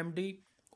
MD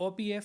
OPF,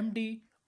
MD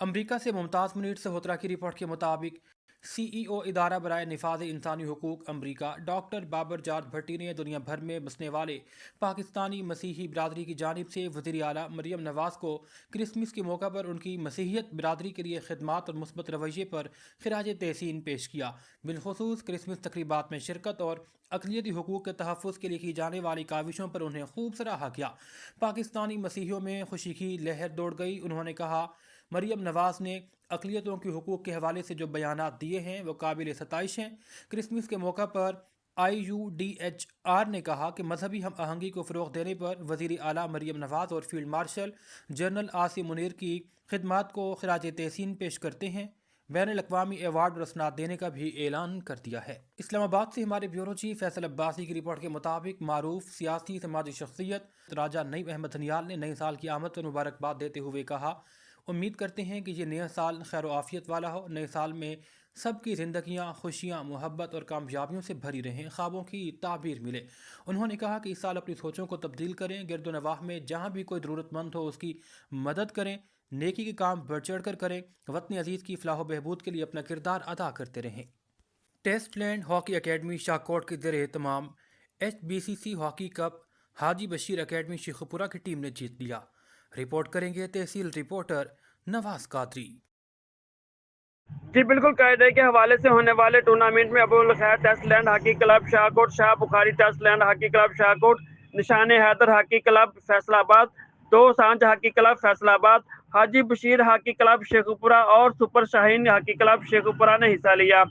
امریکہ سے ممتاز منیر سہوترا کی report کے مطابق سی ای او ادارہ برائے نفاذ انسانی حقوق امریکہ ڈاکٹر بابر جارج بھٹی نے دنیا بھر میں بسنے والے پاکستانی مسیحی برادری کی جانب سے وزیر اعلیٰ مریم نواز کو کرسمس کے موقع پر ان کی مسیحیت برادری کے لیے خدمات اور مثبت رویے پر خراج تحسین پیش کیا۔ بالخصوص کرسمس تقریبات میں شرکت اور اقلیتی حقوق کے تحفظ کے لیے کی جانے والی کاوشوں پر انہیں خوب سراہا کیا۔ پاکستانی مسیحیوں میں خوشی کی لہر دوڑ گئی۔ انہوں نے کہا، مریم نواز نے اقلیتوں کے حقوق کے حوالے سے جو بیانات دیے ہیں وہ قابل ستائش ہیں۔ کرسمس کے موقع پر IUDHR نے کہا کہ مذہبی ہم آہنگی کو فروغ دینے پر وزیر اعلیٰ مریم نواز اور field marshal general Asim Munir کی خدمات کو خراج تحسین پیش کرتے ہیں۔ بین الاقوامی ایوارڈ اور اسناد دینے کا بھی اعلان کر دیا ہے۔ اسلام آباد سے ہمارے بیورو چیف فیصل عباسی کی رپورٹ کے مطابق معروف سیاسی سماجی شخصیت راجہ نعیم احمد دھنیال نے نئے سال کی آمد پر مبارکباد دیتے ہوئے کہا، امید کرتے ہیں کہ یہ نیا سال خیر و عافیت والا ہو۔ نئے سال میں سب کی زندگیاں خوشیاں، محبت اور کامیابیوں سے بھری رہیں، خوابوں کی تعبیر ملے۔ انہوں نے کہا کہ اس سال اپنی سوچوں کو تبدیل کریں، گرد و نواح میں جہاں بھی کوئی ضرورت مند ہو اس کی مدد کریں، نیکی کے کام بڑھ چڑھ کر کریں، وطن عزیز کی فلاح و بہبود کے لیے اپنا کردار ادا کرتے رہیں۔ ٹیسٹ لینڈ ہاکی اکیڈمی شاہکوٹ کے زیر اہتمام HBCC ہاکی کپ حاجی بشیر اکیڈمی شیخو پورہ کی ٹیم نے جیت لیا۔ رپورٹ کریں گے تحصیل رپورٹر نواز قادری۔ جی بالکل، قاعدے کے حوالے سے ہونے والے ٹورنامنٹ میں ابو الخیر ٹیسٹ لینڈ ہاکی کلب شاہکوٹ، شاہ بخاری ٹیسٹ لینڈ ہاکی کلب شاہکوٹ، نشان حیدر ہاکی کلب فیصل آباد، دو سانج ہاکی کلب فیصل آباد، حاجی بشیر ہاکی کلب شیخو پورہ اور سپر شاہین ہاکی کلب شیخو پورہ نے حصہ لیا۔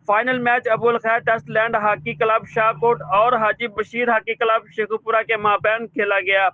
فائنل میچ ابو الخیر ٹیسٹ لینڈ ہاکی کلب شاہکوٹ اور حاجی بشیر ہاکی کلب شیخو پورہ کے مابین کھیلا گیا۔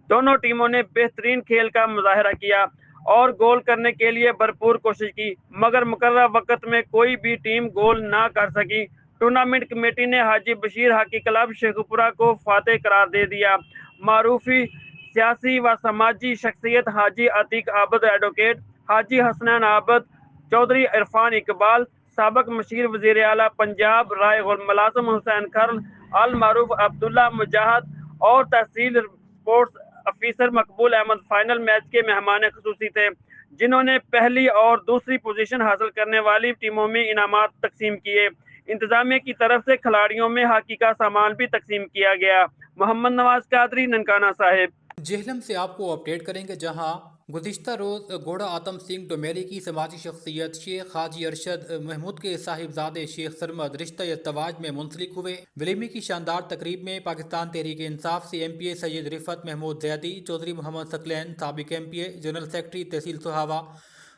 دونوں ٹیموں نے بہترین کھیل کا مظاہرہ کیا اور گول کرنے کے لیے بھرپور کوشش کی، مگر مقررہ وقت میں کوئی بھی ٹیم گول نہ کر سکی۔ ٹورنامنٹ کمیٹی نے حاجی بشیر ہاکی کلب شیخو پورہ کو فاتح قرار دے دیا۔ معروفی سیاسی و سماجی شخصیت حاجی عتیق عابد ایڈوکیٹ، حاجی حسنین عابد، چودھری عرفان اقبال، سابق مشیر وزیر اعلیٰ پنجاب رائے ملازم حسین کھرل، المعروف عبداللہ مجاہد اور تحصیل اسپورٹس افیسر مقبول احمد فائنل میچ کے مہمان خصوصی تھے، جنہوں نے پہلی اور دوسری پوزیشن حاصل کرنے والی ٹیموں میں انعامات تقسیم کیے۔ انتظامیہ کی طرف سے کھلاڑیوں میں ہاکی کا سامان بھی تقسیم کیا گیا۔ محمد نواز قادری، ننکانہ صاحب۔ جہلم سے آپ کو اپڈیٹ کریں گے، جہاں گزشتہ روز گھوڑا آتم سنگھ ڈومیلی کی سماجی شخصیت شیخ حاجی ارشد محمود کے صاحبزادے شیخ سرمد رشتہ ازدواج میں منسلک ہوئے۔ ولیمے کی شاندار تقریب میں پاکستان تحریک انصاف سے MPA سید رفعت محمود زیدی، چودھری محمد ثقلین سابق MPA، جنرل سیکرٹری تحصیل سہاوا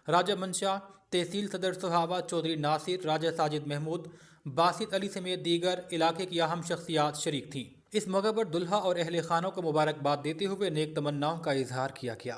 راجہ منشا، تحصیل صدر سہاوا چودھری ناصر، راجہ ساجد محمود، باسط علی سمیت دیگر علاقے کی اہم شخصیات شریک تھیں۔ اس موقع پر دلہا اور اہل خانوں کو مبارکباد دیتے ہوئے نیک تمناؤں کا اظہار کیا گیا۔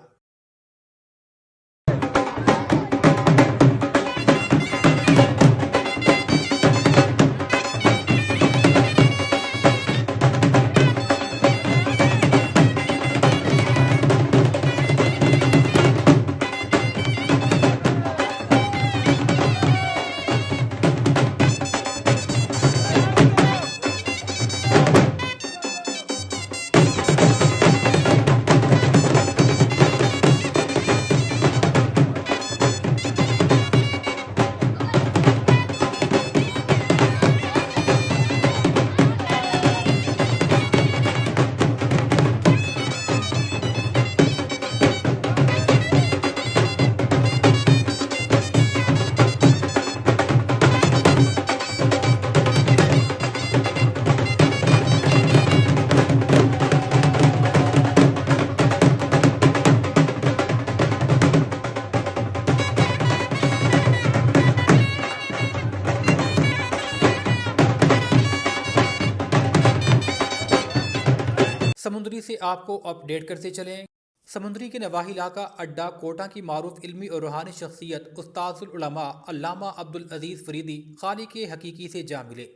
سمندری سے آپ کو اپڈیٹ کرتے چلیں۔ سمندری کے نواحی علاقہ اڈا کوٹا کی معروف علمی اور روحانی شخصیت استاذ العلماء علامہ عبدالعزیز فریدی خالق حقیقی سے جا ملے۔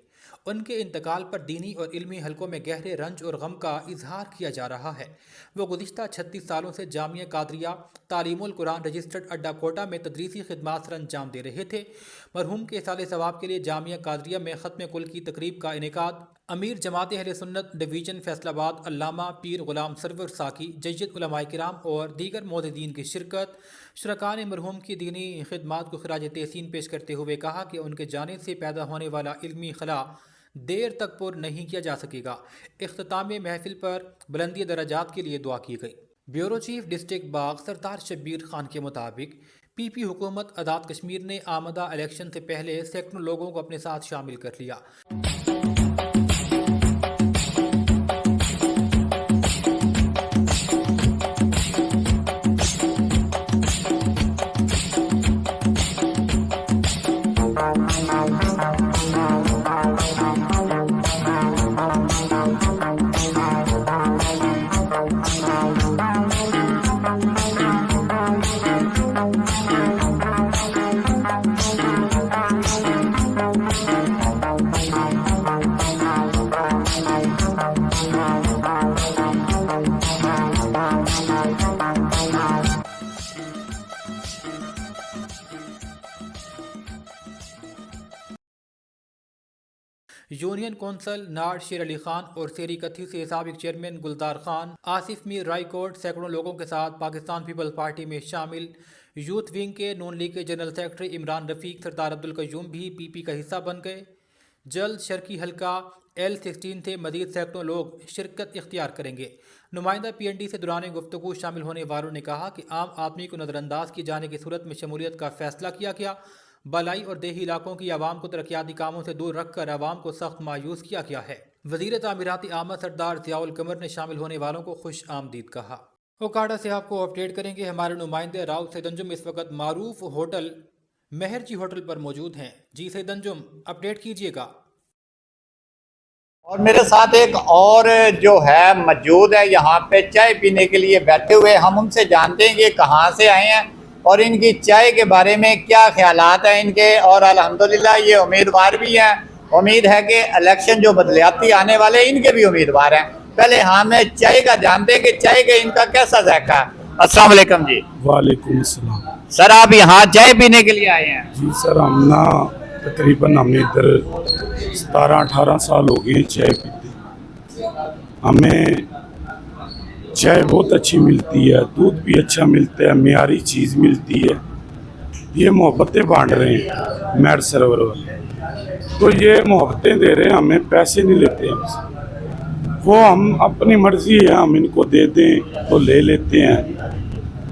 ان کے انتقال پر دینی اور علمی حلقوں میں گہرے رنج اور غم کا اظہار کیا جا رہا ہے۔ وہ گزشتہ 36 سالوں سے جامعہ قادریہ تعلیم القرآن رجسٹرڈ اڈا کوٹا میں تدریسی خدمات سر انجام دے رہے تھے۔ مرحوم کے اصالِ ثواب کے لیے جامعہ قادریہ میں ختم کل کی تقریب کا انعقاد امیر جماعت اہل سنت ڈویژن فیصل آباد علامہ پیر غلام سرور ساکی، جید علماء کرام اور دیگر معززین کی شرکت، شرکاء نے مرحوم کی دینی خدمات کو خراج تحسین پیش کرتے ہوئے کہا کہ ان کے جانے سے پیدا ہونے والا علمی خلا دیر تک پر نہیں کیا جا سکے گا۔ اختتام محفل پر بلندی درجات کے لیے دعا کی گئی۔ بیورو چیف ڈسٹرکٹ باغ سردار شبیر خان کے مطابق پی پی حکومت آزاد کشمیر نے آمدہ الیکشن سے پہلے سینکڑوں لوگوں کو اپنے ساتھ شامل کر لیا۔ یونین کونسل ناڈ شیر علی خان اور سیری کتھی سے سابق چیئرمین گلدار خان، آصف میر رائے کوٹ سینکڑوں لوگوں کے ساتھ پاکستان پیپلز پارٹی میں شامل۔ یوتھ ونگ کے نون لیگ کے جنرل سیکرٹری عمران رفیق سردار عبدالقیوم بھی پی پی کا حصہ بن گئے۔ جلد شرکی حلقہ L16 سے مزید سینکڑوں لوگ شرکت اختیار کریں گے۔ نمائندہ پی این ڈی سے دوران گفتگو شامل ہونے والوں نے کہا کہ عام آدمی کو نظر انداز کی جانے کی صورت میں شمولیت کا فیصلہ کیا گیا۔ بالائی اور دیہی علاقوں کی عوام کو ترقیاتی کاموں سے دور رکھ کر عوام کو سخت مایوس کیا گیا ہے۔ وزیر تعمیراتی آمد سردار ضیاء القمر نے شامل ہونے والوں کو خوش آمدید کہا۔ اوکاڑا سے آپ کو اپڈیٹ کریں گے ہمارے نمائندے راؤ سید انجم اس وقت معروف ہوٹل مہر جی ہوٹل پر موجود ہیں۔ جی سید انجم، اپڈیٹ کیجیے گا۔ اور میرے ساتھ ایک اور جو ہے موجود ہے یہاں پہ چائے پینے کے لیے بیٹھے ہوئے، ہم ان سے جانتے ہیں کہ کہاں سے آئے ہیں اور ان کی چائے کے بارے میں کیا خیالات ہیں ان کے، اور الحمدللہ یہ امیدوار بھی ہیں۔ امید ہے کہ الیکشن جو بدلیاتی آنے والے ان کے بھی امیدوار ہیں۔ پہلے ہم چائے کا جانتے ہیں کہ چائے کا ان کا کیسا ذائقہ ہے۔ السلام علیکم جی۔ وعلیکم السلام۔ سر آپ یہاں چائے پینے کے لیے آئے ہیں؟ جی سر، ہم نا تقریباً ہمیں ادھر 17-18 سال ہو گئے چائے پیتے۔ ہمیں چائے بہت اچھی ملتی ہے، دودھ بھی اچھا ملتا ہے، معیاری چیز ملتی ہے۔ یہ محبتیں بانٹ رہے ہیں میڈ سرور والے، تو یہ محبتیں دے رہے ہیں، ہمیں پیسے نہیں لیتے ہم سے۔ وہ ہم اپنی مرضی ہے، ہم ان کو دے دیں تو لے لیتے ہیں،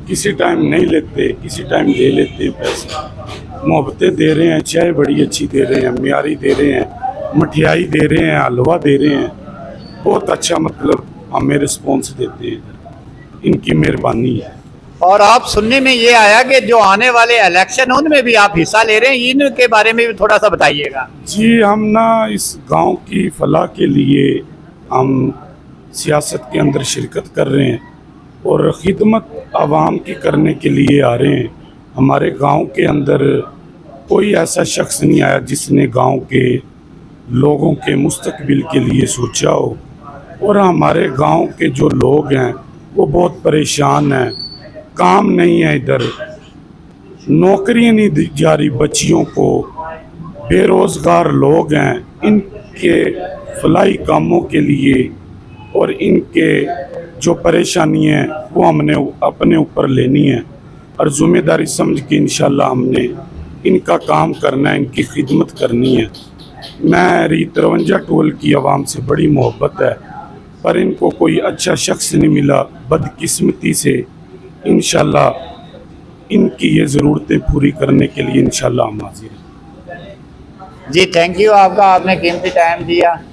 کسی ٹائم نہیں لیتے، کسی ٹائم لے لیتے ہیں پیسے۔ محبتیں دے رہے ہیں، چائے بڑی اچھی دے رہے ہیں، معیاری دے رہے ہیں، مٹھیائی دے رہے ہیں، حلوہ دے رہے ہیں، بہت اچھا مطلب ہمیں رسپانس دیتے ہیں، ان کی مہربانی ہے۔ اور آپ سننے میں یہ آیا کہ جو آنے والے الیکشن ان میں بھی آپ حصہ لے رہے ہیں، ان کے بارے میں بھی تھوڑا سا بتائیے گا۔ جی، ہم نا اس گاؤں کی فلاح کے لیے ہم سیاست کے اندر شرکت کر رہے ہیں اور خدمت عوام کی کرنے کے لیے آ رہے ہیں۔ ہمارے گاؤں کے اندر کوئی ایسا شخص نہیں آیا جس نے گاؤں کے لوگوں کے مستقبل کے لیے سوچا ہو، اور ہمارے گاؤں کے جو لوگ ہیں وہ بہت پریشان ہیں، کام نہیں ہے، ادھر نوکریاں نہیں دی جا رہی بچیوں کو، بے روزگار لوگ ہیں۔ ان کے فلاحی کاموں کے لیے اور ان کے جو پریشانی ہیں وہ ہم نے اپنے اوپر لینی ہے، اور ذمہ داری سمجھ کے انشاءاللہ ہم نے ان کا کام کرنا ہے، ان کی خدمت کرنی ہے۔ میری 53 ٹول کی عوام سے بڑی محبت ہے، پر ان کو کوئی اچھا شخص نہیں ملا بدقسمتی سے۔ انشاءاللہ ان کی یہ ضرورتیں پوری کرنے کے لیے انشاءاللہ ہم حاضر ہیں۔ جی تھینک یو آپ کا، آپ نے قیمتی ٹائم دیا۔